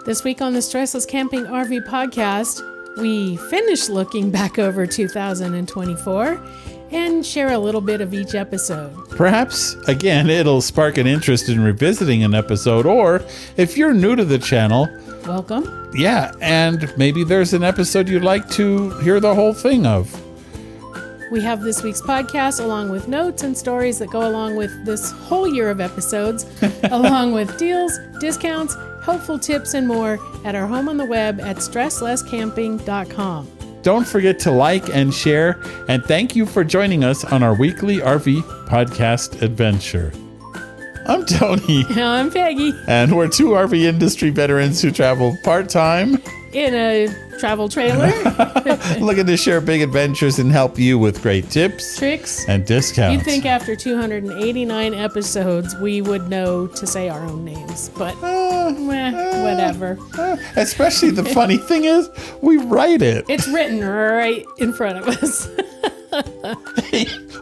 This week on the StressLess Camping RV Podcast, we finish looking back over 2024 and share a little bit of each episode. Perhaps, again, it'll spark an interest in revisiting an episode, or if you're new to the channel, welcome. Yeah, and maybe there's an episode you'd like to hear the whole thing of. We have this week's podcast along with notes and stories that go along with this whole year of episodes, along with deals, discounts, helpful tips, and more at our home on the web at StressLessCamping.com. Don't forget to like and share, and thank you for joining us on our weekly RV podcast adventure. I'm Tony. I'm Peggy. And we're two RV industry veterans who travel part-time in a travel trailer, looking to share big adventures and help you with great tips, tricks, and discounts. You'd think after 289 episodes we would know to say our own names, but whatever. Especially the funny thing is, we write it. It's written right in front of us.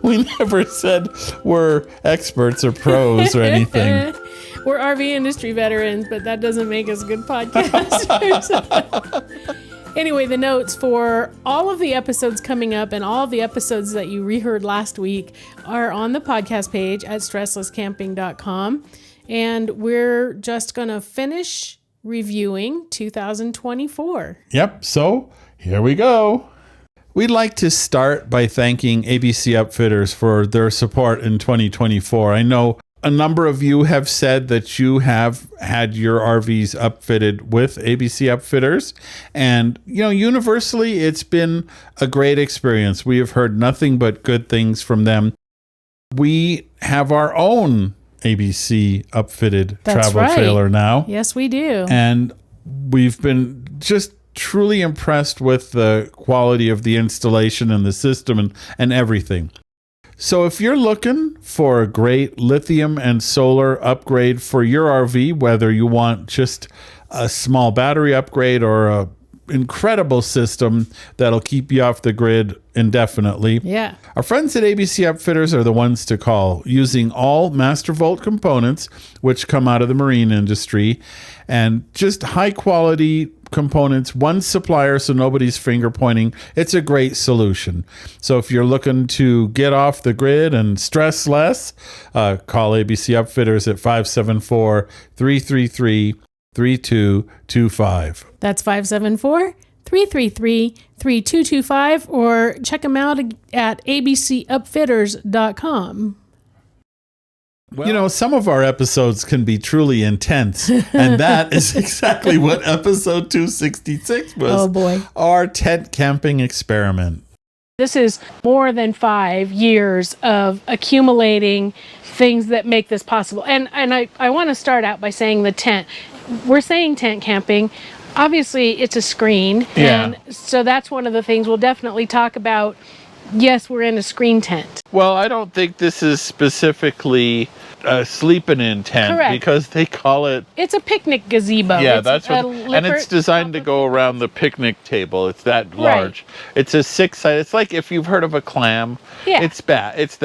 We never said we're experts or pros or anything. We're RV industry veterans, but that doesn't make us good podcasters. Anyway, the notes for all of the episodes coming up and all of the episodes that you reheard last week are on the podcast page at StressLessCamping.com. And we're just going to finish reviewing 2024. Yep, so here we go. We'd like to start by thanking ABC Upfitters for their support in 2024. I know a number of you have said that you have had your RVs upfitted with ABC Upfitters, and universally it's been a great experience. We have heard nothing but good things from them. We have our own ABC upfitted travel trailer now. Yes, we do. And we've been just truly impressed with the quality of the installation and the system and everything. So if you're looking for a great lithium and solar upgrade for your RV, whether you want just a small battery upgrade or a incredible system that'll keep you off the grid indefinitely. Yeah. Our friends at ABC Upfitters are the ones to call, using all Mastervolt components, which come out of the marine industry, and just high quality components, one supplier, so nobody's finger pointing. It's a great solution. So if you're looking to get off the grid and stress less, call ABC Upfitters at 574-333-3225. That's 574-333-3225, or check them out at abcupfitters.com. Well, some of our episodes can be truly intense, and that is exactly what episode 266 was. Oh, boy. Our tent camping experiment. This is more than 5 years of accumulating things that make this possible. And I want to start out by saying the tent. We're saying tent camping. Obviously, it's a screen. Yeah. And so that's one of the things we'll definitely talk about. Yes, we're in a screen tent. Well, I don't think this is specifically a sleeping in tent. Correct. Because they call it... It's a picnic gazebo. Yeah, It's that's what... And it's designed to go around the picnic table. It's that large. Right. It's a 6-sided... It's like if you've heard of a clam. Yeah. It's that. It's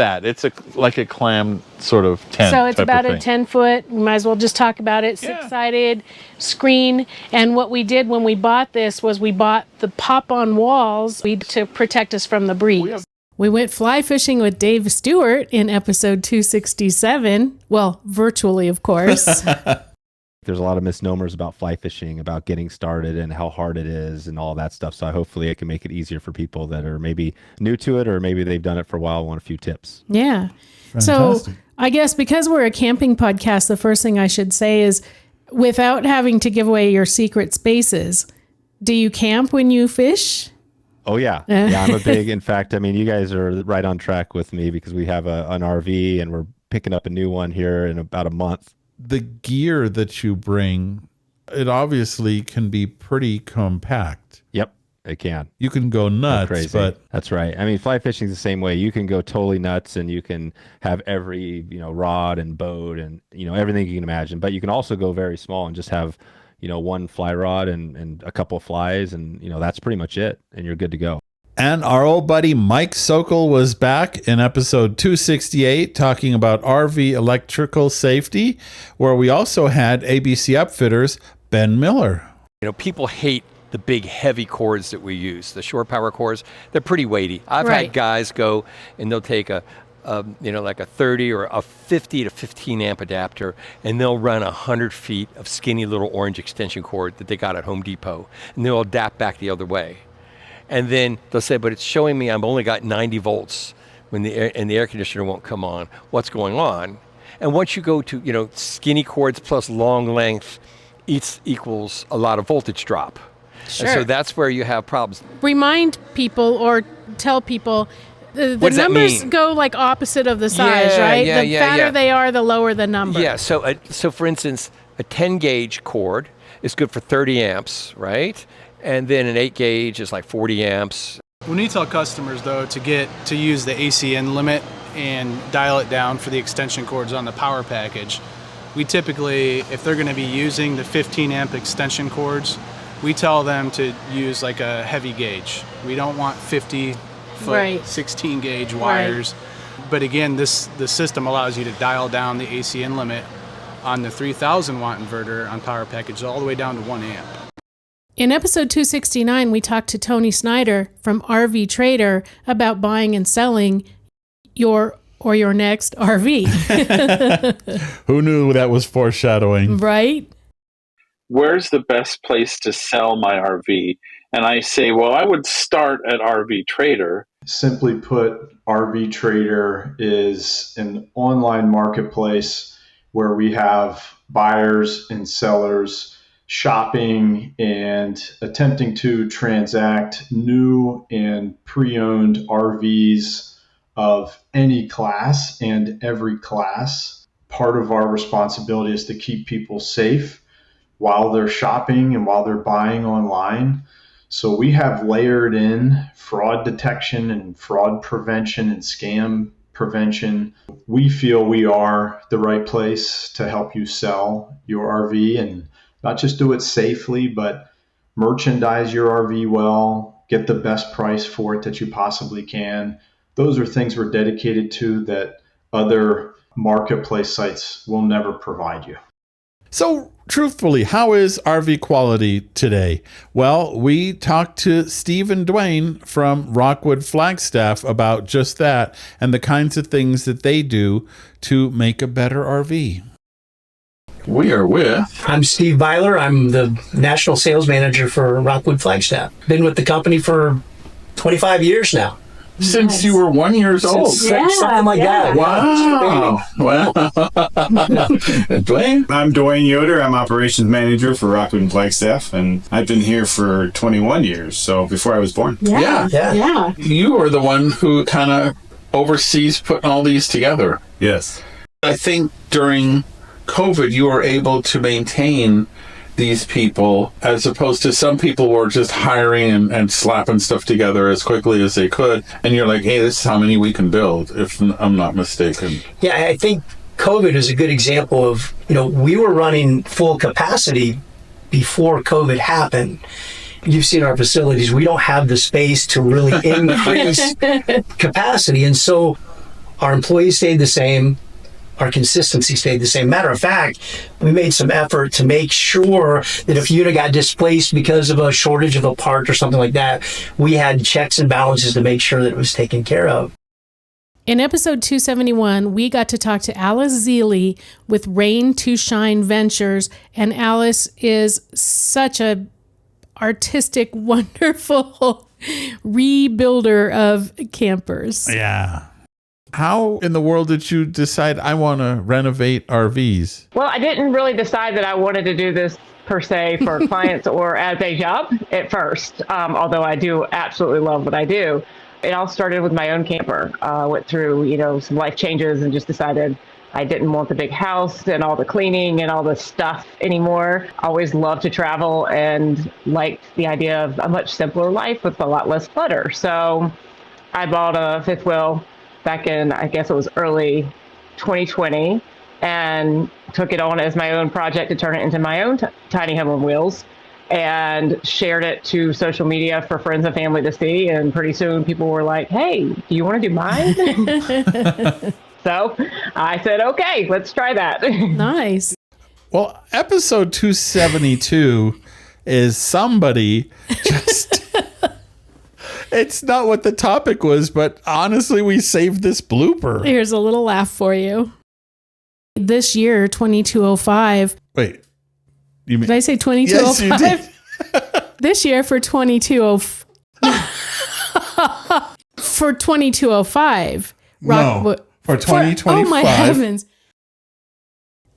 like a clam sort of tent. So it's about a 10-foot. We might as well just talk about it. 6-sided screen. And what we did when we bought this was we bought the pop-on walls to protect us from the breeze. We went fly fishing with Dave Stewart in episode 267. Well, virtually, of course. There's a lot of misnomers about fly fishing, about getting started and how hard it is and all that stuff. So hopefully it can make it easier for people that are maybe new to it, or maybe they've done it for a while and want a few tips. Yeah. Fantastic. So I guess because we're a camping podcast, the first thing I should say is, without having to give away your secret spaces, do you camp when you fish? Oh, yeah. Yeah, I'm a big, in fact, I mean, you guys are right on track with me because we have an RV and we're picking up a new one here in about a month. The gear that you bring, it obviously can be pretty compact. Yep, it can. You can go nuts, crazy. But that's right. I mean, fly fishing is the same way. You can go totally nuts and you can have every, rod and boat and, everything you can imagine. But you can also go very small and just have, one fly rod and a couple of flies, and, that's pretty much it. And you're good to go. And our old buddy Mike Sokol was back in episode 268 talking about RV electrical safety, where we also had ABC Upfitters Ben Miller. People hate the big heavy cords that we use, the shore power cords. They're pretty weighty. I've Right. had guys go and they'll take like a 30 or a 50 to 15 amp adapter, and they'll run 100 feet of skinny little orange extension cord that they got at Home Depot, and they'll adapt back the other way. And then they'll say, but it's showing me I've only got 90 volts when the air conditioner won't come on. What's going on? And once you go to, skinny cords plus long length, equals a lot of voltage drop. Sure. And so that's where you have problems. Remind people or tell people the What does that numbers mean? go like opposite of the size, Yeah, right? yeah, The yeah, fatter yeah. they are, the lower the number. Yeah, so for instance, a 10 gauge cord is good for 30 amps, right? And then an 8 gauge is like 40 amps. When we tell customers, though, to use the ACN limit and dial it down for the extension cords on the power package, we typically, if they're going to be using the 15 amp extension cords, we tell them to use like a heavy gauge. We don't want 50 foot Right. 16 gauge wires. But again, the system allows you to dial down the ACN limit on the 3000 watt inverter on power package all the way down to 1 amp. In episode 269, we talked to Tony Snyder from RV Trader about buying and selling your next RV. Who knew that was foreshadowing? Right? Where's the best place to sell my RV? And I say, well, I would start at RV Trader. Simply put, RV Trader is an online marketplace where we have buyers and sellers shopping and attempting to transact new and pre-owned RVs of any class and every class. Part of our responsibility is to keep people safe while they're shopping and while they're buying online. So we have layered in fraud detection and fraud prevention and scam prevention. We feel we are the right place to help you sell your RV and not just do it safely, but merchandise your RV well, get the best price for it that you possibly can. Those are things we're dedicated to that other marketplace sites will never provide you. So, truthfully, how is RV quality today? Well, we talked to Steve and Dwayne from Rockwood Flagstaff about just that and the kinds of things that they do to make a better RV. We are with... I'm Steve Byler. I'm the National Sales Manager for Rockwood Flagstaff. Been with the company for 25 years now. Since you were 1 year old. Something like that. Wow. Wow. Dwayne? I'm Dwayne Yoder. I'm Operations Manager for Rockwood and Flagstaff, and I've been here for 21 years, so before I was born. Yeah. You are the one who kind of oversees putting all these together. Yes. I think during COVID, you were able to maintain these people as opposed to some people were just hiring and slapping stuff together as quickly as they could. And you're like, hey, this is how many we can build, if I'm not mistaken. Yeah, I think COVID is a good example of, we were running full capacity before COVID happened. You've seen our facilities. We don't have the space to really increase capacity. And so our employees stayed the same. Our consistency stayed the same. Matter of fact, we made some effort to make sure that if a unit got displaced because of a shortage of a part or something like that, we had checks and balances to make sure that it was taken care of. In episode 271, we got to talk to Alice Zeeley with Rain to Shine Ventures, and Alice is such a artistic, wonderful rebuilder of campers. Yeah. How in the world did you decide I want to renovate RVs? Well, I didn't really decide that I wanted to do this per se for clients or as a job at first, although I do absolutely love what I do. It all started with my own camper. Went through, some life changes and just decided I didn't want the big house and all the cleaning and all the stuff anymore. Always loved to travel and liked the idea of a much simpler life with a lot less clutter. So I bought a fifth wheel back in, I guess it was early 2020, and took it on as my own project to turn it into my own tiny home on wheels, and shared it to social media for friends and family to see. And pretty soon people were like, hey, do you want to do mine? So I said, okay, let's try that. Nice. Well, episode 272 is somebody just... It's not what the topic was, but honestly, we saved this blooper. Here's a little laugh for you. This year, 2205. Wait. You mean, did I say 2205? Yes, you did. This year for 2205. No, for 2025. Oh my heavens.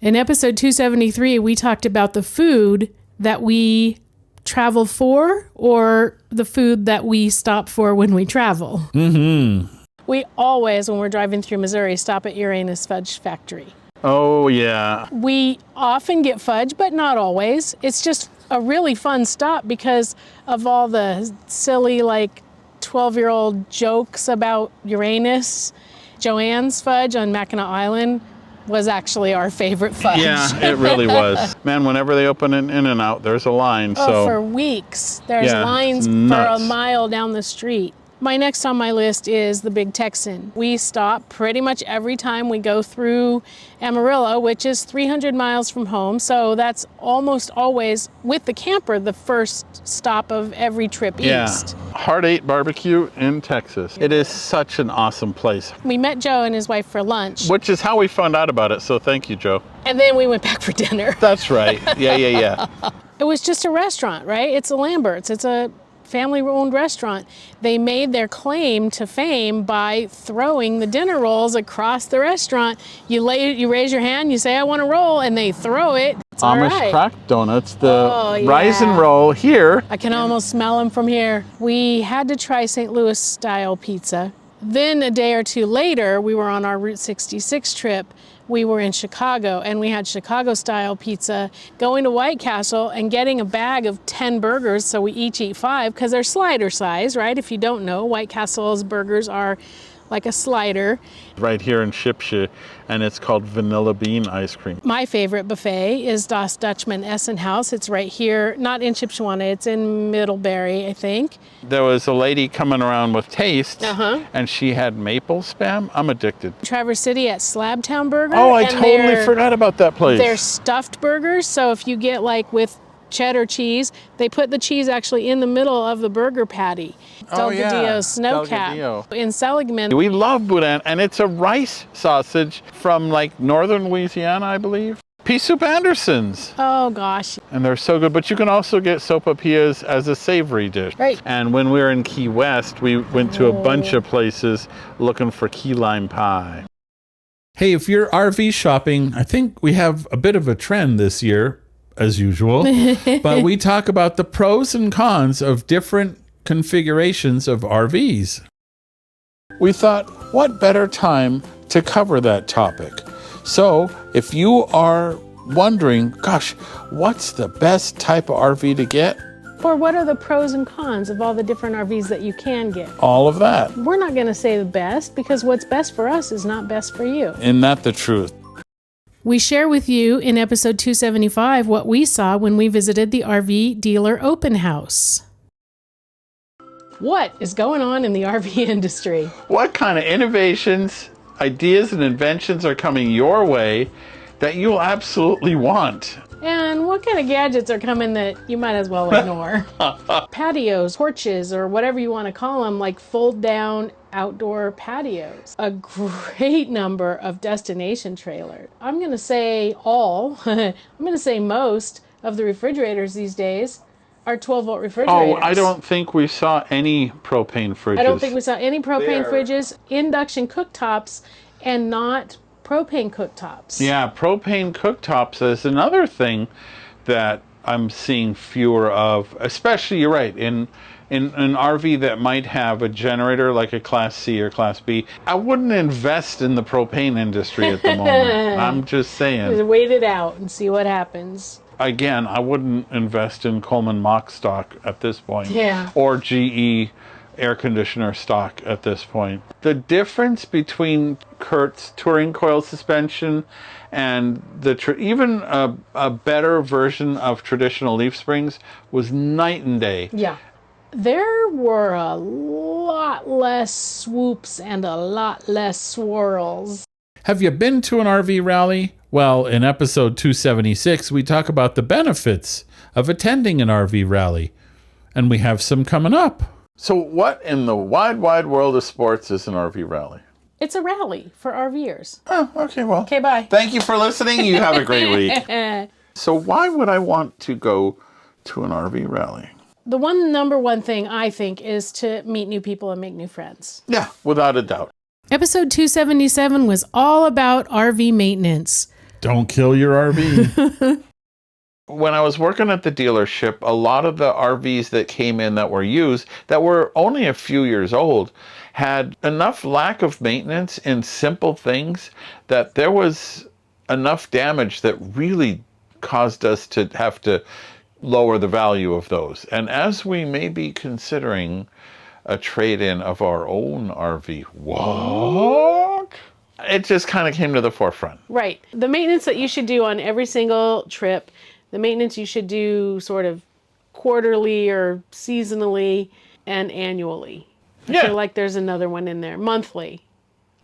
In episode 273, we talked about the food that we travel for or the food that we stop for when we travel. Mm-hmm. We always, when we're driving through Missouri, stop at Uranus Fudge Factory. Oh, yeah. We often get fudge, but not always. It's just a really fun stop because of all the silly, 12-year-old jokes about Uranus. Joanne's Fudge on Mackinac Island was actually our favorite fudge. Yeah, it really was. Man, whenever they open an In-N-Out, there's a line. For weeks. There's lines for a mile down the street. My next on my list is the Big Texan. We stop pretty much every time we go through Amarillo, which is 300 miles from home. So that's almost always, with the camper, the first stop of every trip east. Heart 8 Barbecue in Texas. It is such an awesome place. We met Joe and his wife for lunch. Which is how we found out about it, so thank you, Joe. And then we went back for dinner. That's right. Yeah. It was just a restaurant, right? It's a Lambert's. It's a family-owned restaurant. They made their claim to fame by throwing the dinner rolls across the restaurant. You raise your hand, you say, I want a roll, and they throw it. It's all Amish right. crack donuts, the rise and roll here. I can almost smell them from here. We had to try St. Louis style pizza. Then a day or two later, we were on our Route 66 trip. We were in Chicago and we had Chicago style pizza, going to White Castle and getting a bag of 10 burgers. So we each eat 5 because they're slider size, right? If you don't know, White Castle's burgers are like a slider. Right here in Shipshe, and it's called Vanilla Bean Ice Cream. My favorite buffet is Das Dutchman Essenhaus. It's right here, not in Shipshewana, it's in Middlebury, I think. There was a lady coming around with taste, and she had maple spam. I'm addicted. Traverse City at Slabtown Burger. Oh, I totally forgot about that place. They're stuffed burgers, so if you get with cheddar cheese, they put the cheese actually in the middle of the burger patty. Delgadillo Snowcap in Seligman. We love boudin, and it's a rice sausage from northern Louisiana, I believe. Pea soup Anderson's. Oh gosh. And they're so good, but you can also get sopapillas as a savory dish. Right. And when we were in Key West, we went to a bunch of places looking for key lime pie. Hey, if you're RV shopping, I think we have a bit of a trend this year, as usual, but we talk about the pros and cons of different configurations of RVs. We thought, what better time to cover that topic? So if you are wondering, gosh, what's the best type of RV to get? Or what are the pros and cons of all the different RVs that you can get? All of that. We're not going to say the best because what's best for us is not best for you. Isn't that the truth? We share with you in episode 275 what we saw when we visited the RV dealer open house. What is going on in the RV industry? What kind of innovations, ideas, and inventions are coming your way that you'll absolutely want? And what kind of gadgets are coming that you might as well ignore? Patios, porches, or whatever you want to call them, fold-down outdoor patios. A great number of destination trailers. I'm going to say I'm going to say most of the refrigerators these days are 12-volt refrigerators. Oh, I don't think we saw any propane fridges. I don't think we saw any propane fridges, induction cooktops, and not propane cooktops. Yeah, propane cooktops is another thing that I'm seeing fewer of, especially, you're right, in an RV that might have a generator like a Class C or Class B. I wouldn't invest in the propane industry at the moment. I'm just saying. Just wait it out and see what happens. Again, I wouldn't invest in Coleman Mach stock at this point. Yeah. Or GE air conditioner stock at this point. The difference between Kurt's touring coil suspension and even a better version of traditional leaf springs was night and day. Yeah. There were a lot less swoops and a lot less swirls. Have you been to an RV rally? Well, in episode 276, we talk about the benefits of attending an RV rally. And we have some coming up. So what in the wide, wide world of sports is an RV rally? It's a rally for RVers. Oh, okay, well. Okay, bye. Thank you for listening. You have a great week. So why would I want to go to an RV rally? The number one thing I think is to meet new people and make new friends. Yeah, without a doubt. Episode 277 was all about RV maintenance. Don't kill your RV. When I was working at the dealership, a lot of the RVs that came in that were used, that were only a few years old, had enough lack of maintenance in simple things that there was enough damage that really caused us to have to lower the value of those. And as we may be considering a trade-in of our own RV, what? It just kind of came to the forefront. Right. The maintenance that you should do on every single trip, the maintenance you should do sort of quarterly or seasonally and annually. I feel like there's another one in there. Monthly.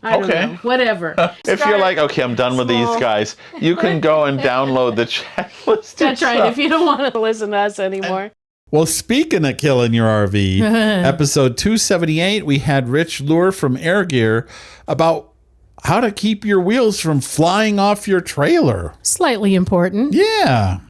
I don't know. Whatever. If you're like, okay, I'm done with these guys, you can go and download the checklist. That's right. If you don't want to listen to us anymore. Well, speaking of killing your RV, episode 278, we had Rich Lure from RVer about how to keep your wheels from flying off your trailer. Slightly important. Yeah.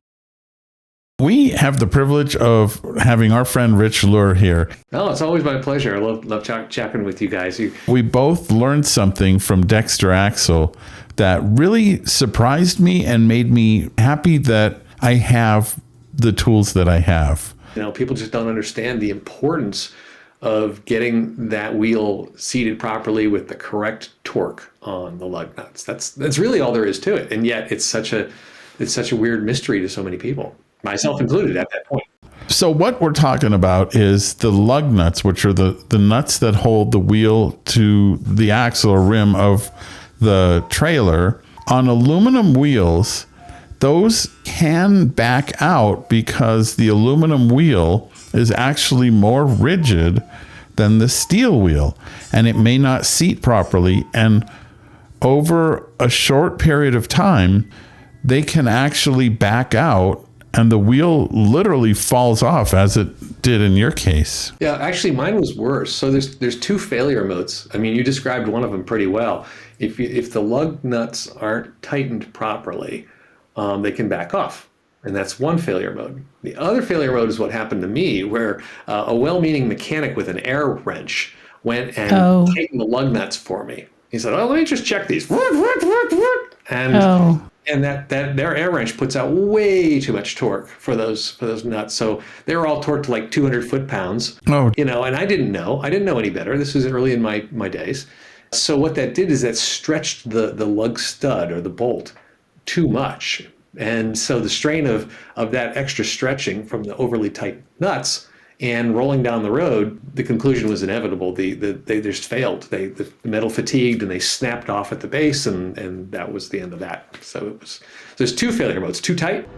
We have the privilege of having our friend Rich Lure here. Oh, it's always my pleasure. I love chatting with you guys. We both learned something from Dexter Axel that really surprised me and made me happy that I have the tools that I have. You know, people just don't understand the importance of getting that wheel seated properly with the correct torque on the lug nuts. That's really all there is to it. And yet it's such a weird mystery to so many people, myself included at that point. So what we're talking about is the lug nuts, which are the nuts that hold the wheel to the axle or rim of the trailer. On aluminum wheels, those can back out because the aluminum wheel is actually more rigid than the steel wheel, and it may not seat properly. And over a short period of time, they can actually back out, and the wheel literally falls off, as it did in your case. Yeah, actually, mine was worse. So there's two failure modes. I mean, you described one of them pretty well. If the lug nuts aren't tightened properly, they can back off. And that's one failure mode. The other failure mode is what happened to me, where a well-meaning mechanic with an air wrench went and tightened the lug nuts for me. He said, let me just check these. And that their air wrench puts out way too much torque for those nuts. So they were all torqued to like 200 foot-pounds. Oh. And I didn't know. I didn't know any better. This was early in my days. So what that did is that stretched the lug stud or the bolt too much. And so the strain of that extra stretching from the overly tight nuts and rolling down the road, the conclusion was inevitable. They just failed. The metal fatigued and they snapped off at the base, and that was the end of that. So there's two failure modes: too tight.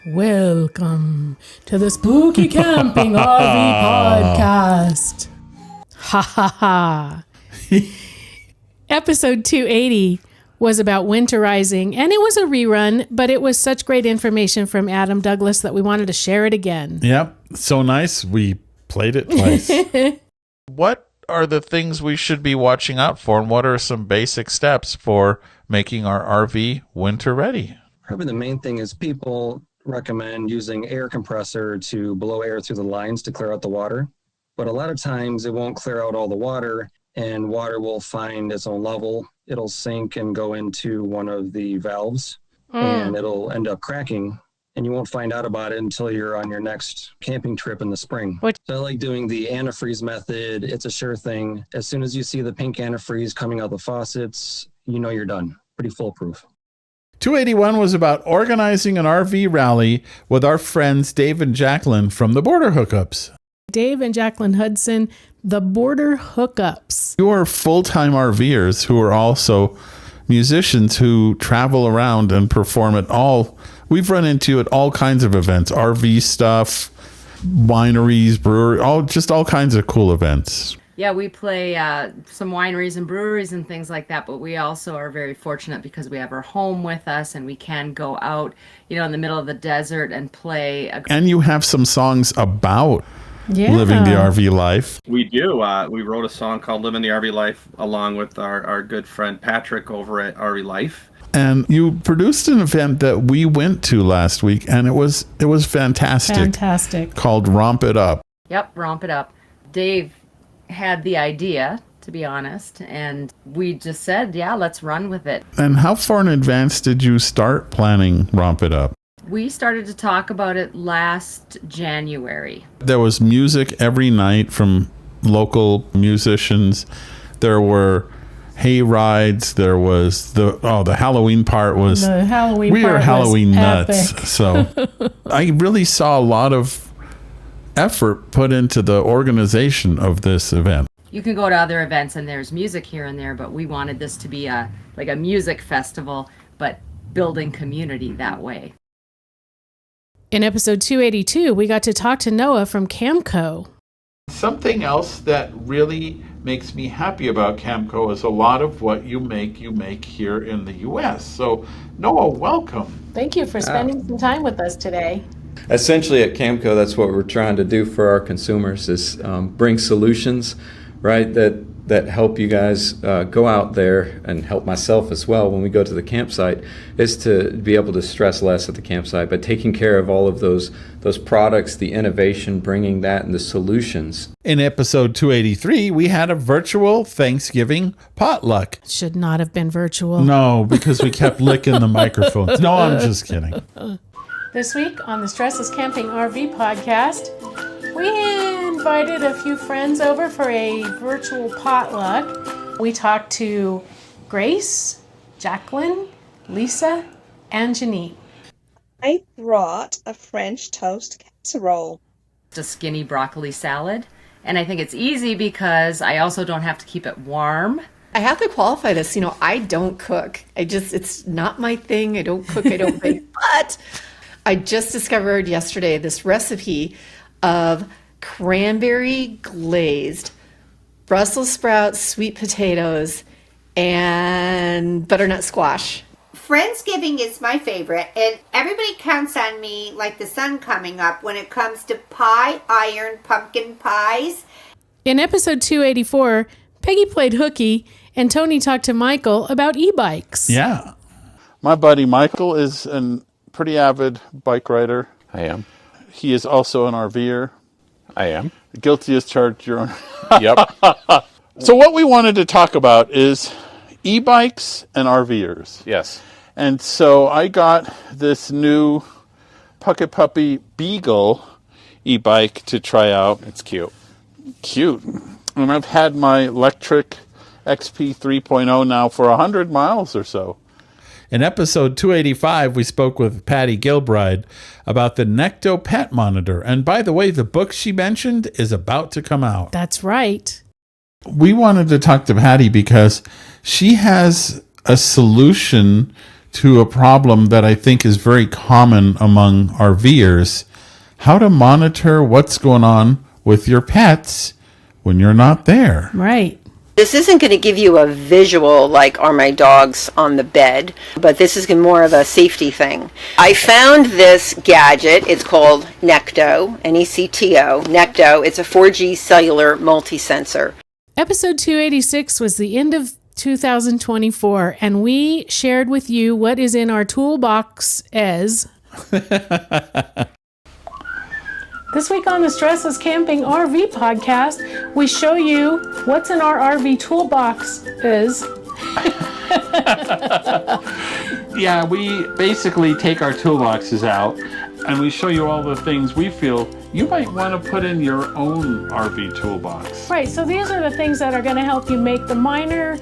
Welcome to the Spooky Camping RV Podcast. Ha ha ha. Episode 280 was about winterizing, and it was a rerun, but it was such great information from Adam Douglas that we wanted to share it again. Yep. So nice. We played it twice. What are the things we should be watching out for, and what are some basic steps for making our RV winter ready? Probably the main thing is people recommend using air compressor to blow air through the lines to clear out the water. But a lot of times it won't clear out all the water, and water will find its own level. It'll sink and go into one of the valves, and it'll end up cracking, and you won't find out about it until you're on your next camping trip in the spring. So I like doing the antifreeze method. It's a sure thing. As soon as you see the pink antifreeze coming out the faucets, you know you're done. Pretty foolproof. 281 was about organizing an RV rally with our friends Dave and Jacqueline from the Border Hookups. Dave and Jacqueline Hudson, the Border Hookups. You are full-time RVers who are also musicians who travel around and perform at all. We've run into at all kinds of events, RV stuff, wineries, brewery, all kinds of cool events. Yeah, we play some wineries and breweries and things like that, but we also are very fortunate because we have our home with us and we can go out, in the middle of the desert and play. And you have some songs about living the RV life. We do. We wrote a song called Living the RV Life along with our good friend Patrick over at RV Life. And you produced an event that we went to last week, and it was fantastic. Fantastic. Called Romp It Up. Yep, Romp It Up. Dave had the idea, to be honest, and we just said, yeah, let's run with it. And how far in advance did you start planning Romp It Up? We started to talk about it last January. There was music every night from local musicians. There were hay rides. There was the Halloween part was... The Halloween we part are Halloween was nuts. epic. So I really saw a lot of effort put into the organization of this event. You can go to other events and there's music here and there, but we wanted this to be like a music festival, but building community that way. In episode 282, we got to talk to Noah from Camco. Something else that really makes me happy about Camco is a lot of what you make here in the U.S. So, Noah, welcome. Thank you for spending some time with us today. Essentially at Camco, that's what we're trying to do for our consumers is bring solutions, right, that help you guys go out there and help myself as well when we go to the campsite, is to be able to stress less at the campsite by taking care of all of those products, the innovation, bringing that and the solutions. In episode 283, we had a virtual Thanksgiving potluck. Should not have been virtual. No, because we kept licking the microphones. No, I'm just kidding. This week on the StressLess Camping RV Podcast, we invited a few friends over for a virtual potluck. We talked to Grace, Jacqueline, Lisa, and Janine. I brought a French toast casserole. It's a skinny broccoli salad, and I think it's easy because I also don't have to keep it warm. I have to qualify this. I don't cook. It's not my thing. I don't cook. I don't bake. But I just discovered yesterday this recipe of cranberry glazed Brussels sprouts, sweet potatoes, and butternut squash. Friendsgiving is my favorite, and everybody counts on me like the sun coming up when it comes to pie, iron, pumpkin pies. In episode 284, Peggy played hooky, and Tony talked to Michael about e-bikes. Yeah. My buddy Michael is a pretty avid bike rider. I am. He is also an RVer. I am. Guilty as charged, Your Honor. Yep. So what we wanted to talk about is e-bikes and RVers. Yes. And so I got this new Pucket Puppy Beagle e-bike to try out. It's cute. Cute. And I've had my electric XP 3.0 now for 100 miles or so. In episode 285, we spoke with Patty Gilbride about the Necto Pet Monitor. And by the way, the book she mentioned is about to come out. That's right. We wanted to talk to Patty because she has a solution to a problem that I think is very common among RVers: how to monitor what's going on with your pets when you're not there. Right. This isn't going to give you a visual like, are my dogs on the bed, but this is more of a safety thing. I found this gadget. It's called Necto, Necto. Necto. It's a 4G cellular multi-sensor. Episode 286 was the end of 2024, and we shared with you what is in our toolbox as... This week on the StressLess Camping RV Podcast, we show you what's in our RV toolbox is. Yeah, we basically take our toolboxes out and we show you all the things we feel you might want to put in your own RV toolbox. Right, so these are the things that are going to help you make the minor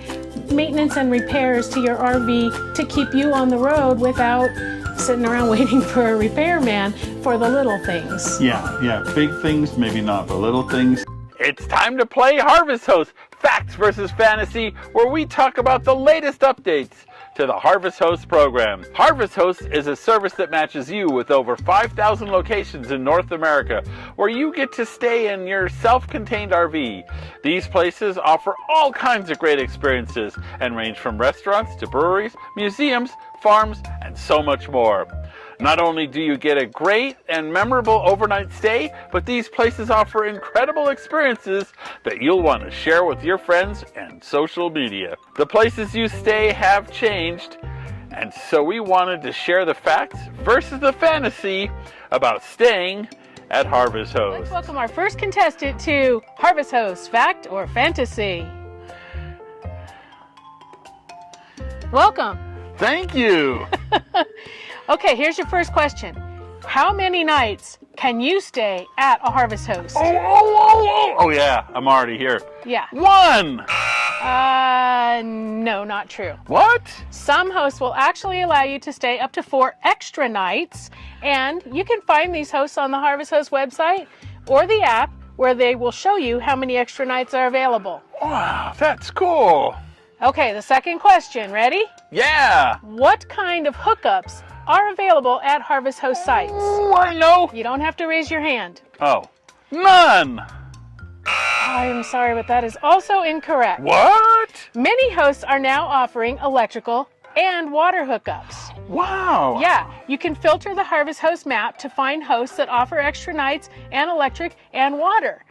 maintenance and repairs to your RV to keep you on the road without sitting around waiting for a repairman for the little things. Yeah, big things, maybe not, but little things. It's time to play Harvest Host, Facts versus Fantasy, where we talk about the latest updates to the Harvest Host program. Harvest Host is a service that matches you with over 5,000 locations in North America where you get to stay in your self-contained RV. These places offer all kinds of great experiences and range from restaurants to breweries, museums, farms, and so much more. Not only do you get a great and memorable overnight stay, but these places offer incredible experiences that you'll want to share with your friends and social media. The places you stay have changed, and so we wanted to share the facts versus the fantasy about staying at Harvest Host. Let's welcome our first contestant to Harvest Host, Fact or Fantasy? Welcome. Thank you. Okay, here's your first question. How many nights can you stay at a Harvest Host? Oh yeah, I'm already here. Yeah. 1! No, not true. What? Some hosts will actually allow you to stay up to 4 extra nights, and you can find these hosts on the Harvest Host website or the app where they will show you how many extra nights are available. Wow, that's cool. Okay, the second question. Ready? Yeah. What kind of hookups are available at Harvest Host sites? Oh, I know. You don't have to raise your hand. Oh, none. I'm sorry, but that is also incorrect. What? Many hosts are now offering electrical and water hookups. Wow. Yeah, you can filter the Harvest Host map to find hosts that offer extra nights and electric and water.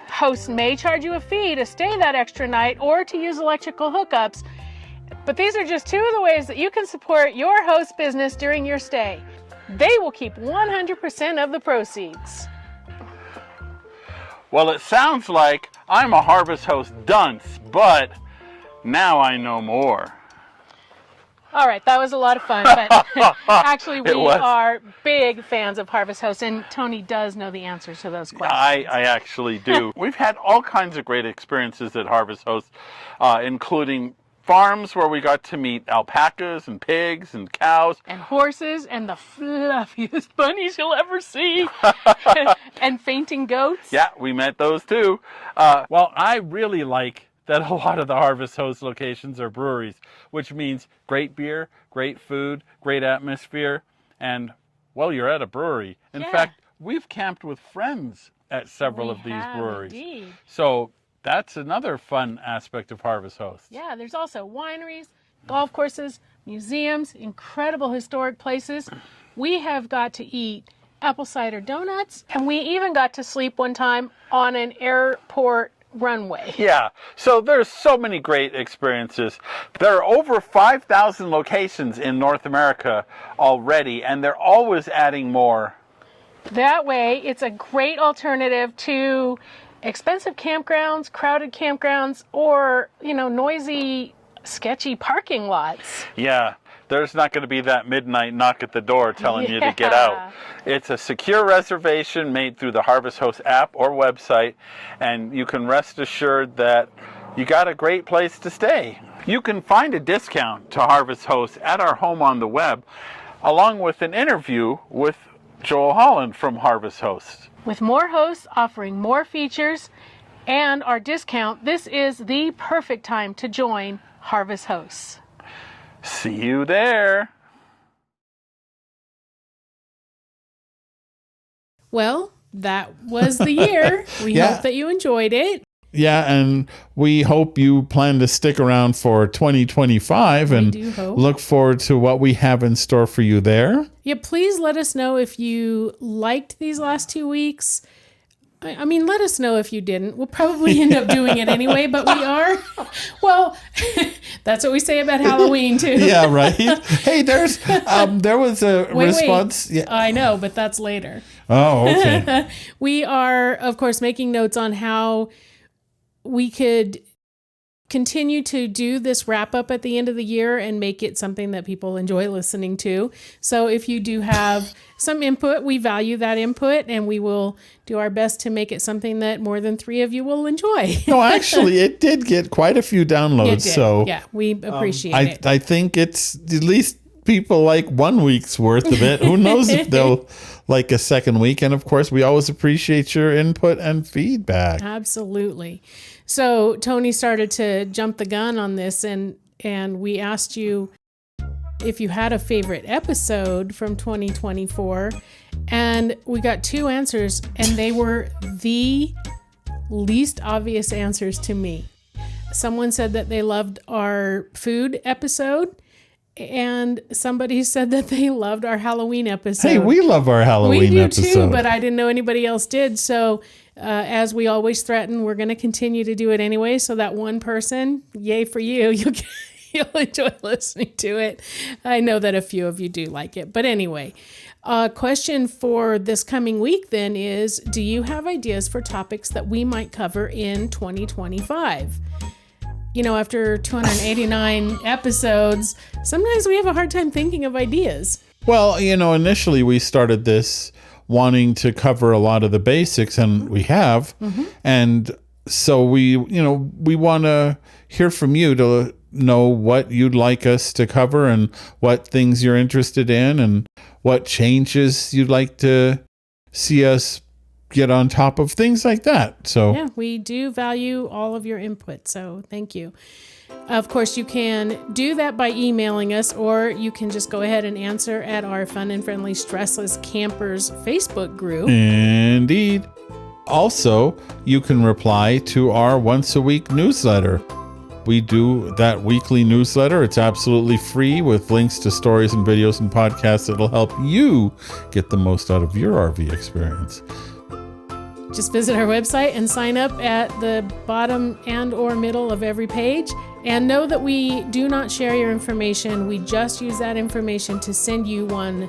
Hosts may charge you a fee to stay that extra night or to use electrical hookups, but these are just 2 of the ways that you can support your host business during your stay. They will keep 100% of the proceeds. Well, it sounds like I'm a Harvest Host dunce, but now I know more. All right, that was a lot of fun, but actually we It was. are big fans of Harvest Host, and Tony does know the answers to those questions. I actually do. We've had all kinds of great experiences at Harvest Host, including farms where we got to meet alpacas and pigs and cows. And horses and the fluffiest bunnies you'll ever see. And fainting goats. Yeah, we met those too. Well, I really like that a lot of the Harvest Host locations are breweries, which means great beer, great food, great atmosphere, and, well, you're at a brewery. In fact, we've camped with friends at several of these breweries. Indeed. So that's another fun aspect of Harvest Host. Yeah, there's also wineries, golf courses, museums, incredible historic places. We have got to eat apple cider donuts, and we even got to sleep one time on an airport runway. Yeah, so there's so many great experiences. There are over 5,000 locations in North America already, and they're always adding more. That way, it's a great alternative to expensive campgrounds, crowded campgrounds, or, noisy, sketchy parking lots. Yeah, there's not going to be that midnight knock at the door telling you to get out. It's a secure reservation made through the Harvest Host app or website, and you can rest assured that you got a great place to stay. You can find a discount to Harvest Host at our home on the web, along with an interview with Joel Holland from Harvest Host. With more hosts offering more features and our discount, this is the perfect time to join Harvest Hosts. See you there. Well, that was the year. We hope that you enjoyed it. Yeah, and we hope you plan to stick around for 2025 and do hope. look forward to what we have in store for you there. Yeah, please let us know if you liked these last 2 weeks. I mean, let us know if you didn't. We'll probably end up doing it anyway, but we are. Well, that's what we say about Halloween, too. Yeah, right. Hey, there was a response. Wait. Yeah. I know, but that's later. Oh, okay. We are, of course, making notes on how we could continue to do this wrap up at the end of the year and make it something that people enjoy listening to. So if you do have some input, we value that input, and we will do our best to make it something that more than 3 of you will enjoy. No, actually, it did get quite a few downloads. It did. So yeah, we appreciate it. I think it's at least people like 1 week's worth of it. Who knows if they'll like a second week. And of course, we always appreciate your input and feedback. Absolutely. So Tony started to jump the gun on this, and we asked you if you had a favorite episode from 2024. And we got 2 answers, and they were the least obvious answers to me. Someone said that they loved our food episode, and somebody said that they loved our Halloween episode. Hey, we love our Halloween episode. We do too, but I didn't know anybody else did. So as we always threaten, we're going to continue to do it anyway. So that one person, yay for you, you'll enjoy listening to it. I know that a few of you do like it. But anyway, question for this coming week then is, do you have ideas for topics that we might cover in 2025? You know, after 289 episodes, sometimes we have a hard time thinking of ideas. Well, you know, initially we started this wanting to cover a lot of the basics, and we have. Mm-hmm. And so we want to hear from you to know what you'd like us to cover and what things you're interested in and what changes you'd like to see us get on top of, things like that. So yeah, we do value all of your input. So thank you. Of course, you can do that by emailing us, or you can just go ahead and answer at our Fun and Friendly Stressless Campers Facebook group. Indeed. Also, you can reply to our once a week newsletter. We do that weekly newsletter. It's absolutely free with links to stories and videos and podcasts that'll help you get the most out of your RV experience. Just visit our website and sign up at the bottom and or middle of every page. And know that we do not share your information. We just use that information to send you one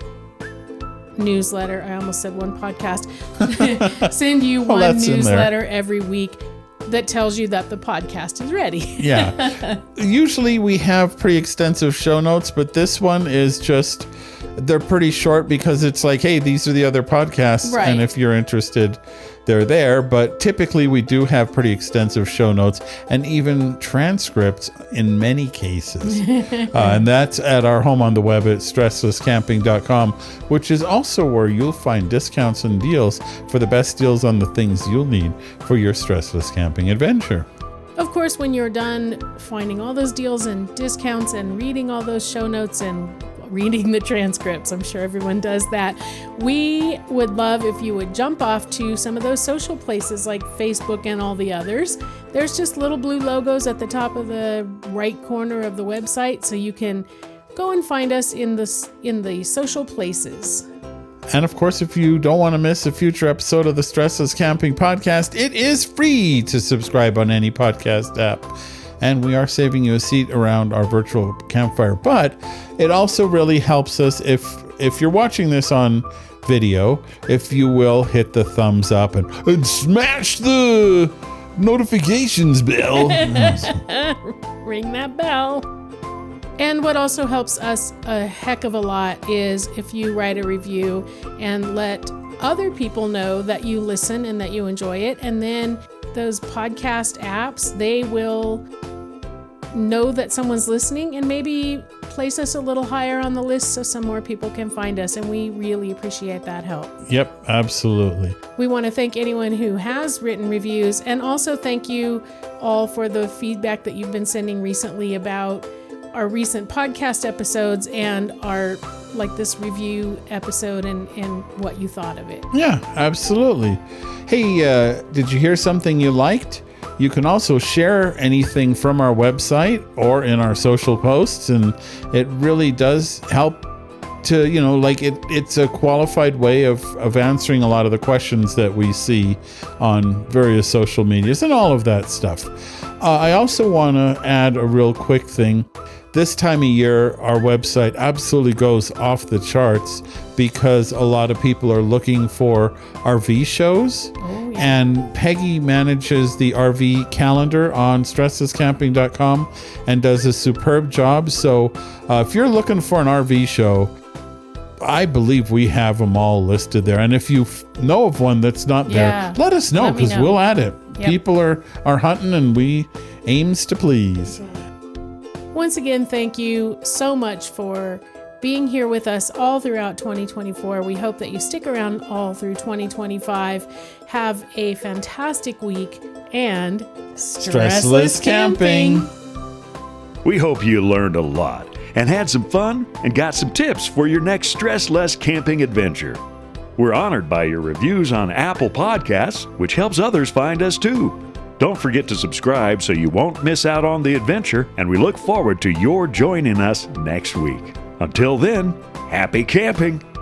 newsletter. I almost said one podcast. Send you one newsletter every week that tells you that the podcast is ready. Yeah. Usually we have pretty extensive show notes, but this one is just, they're pretty short because it's like, hey, these are the other podcasts. Right. And if you're interested, they're there. But typically we do have pretty extensive show notes and even transcripts in many cases. And that's at our home on the web at StressLessCamping.com, which is also where you'll find discounts and deals for the best deals on the things you'll need for your stressless camping adventure. Of course, when you're done finding all those deals and discounts and reading all those show notes and reading the transcripts, I'm sure everyone does that, we would love if you would jump off to some of those social places like Facebook and all the others. There's just little blue logos at the top of the right corner of the website, so you can go and find us in the social places. And of course, if you don't want to miss a future episode of the StressLess Camping Podcast, it is free to subscribe on any podcast app. And we are saving you a seat around our virtual campfire. But it also really helps us if you're watching this on video, if you will hit the thumbs up and smash the notifications bell. Ring that bell. And what also helps us a heck of a lot is if you write a review and let other people know that you listen and that you enjoy it. And then those podcast apps, they will know that someone's listening and maybe place us a little higher on the list so some more people can find us. And we really appreciate that help. Yep, absolutely. We want to thank anyone who has written reviews, and also thank you all for the feedback that you've been sending recently about our recent podcast episodes and our this review episode and what you thought of it. Yeah, absolutely. Hey, did you hear something you liked? You can also share anything from our website or in our social posts, and it really does help to, it's a qualified way of answering a lot of the questions that we see on various social medias and all of that stuff. I also want to add a real quick thing. This time of year, our website absolutely goes off the charts because a lot of people are looking for RV shows. Oh, yeah. And Peggy manages the RV calendar on StressLessCamping.com and does a superb job. So if you're looking for an RV show, I believe we have them all listed there. And if you know of one that's not there, let us know because we'll add it. Yep. People are hunting and we aims to please. Once again, thank you so much for being here with us all throughout 2024. We hope that you stick around all through 2025. Have a fantastic week and stressless camping. We hope you learned a lot and had some fun and got some tips for your next stressless camping adventure. We're honored by your reviews on Apple Podcasts, which helps others find us too. Don't forget to subscribe so you won't miss out on the adventure, and we look forward to your joining us next week. Until then, happy camping!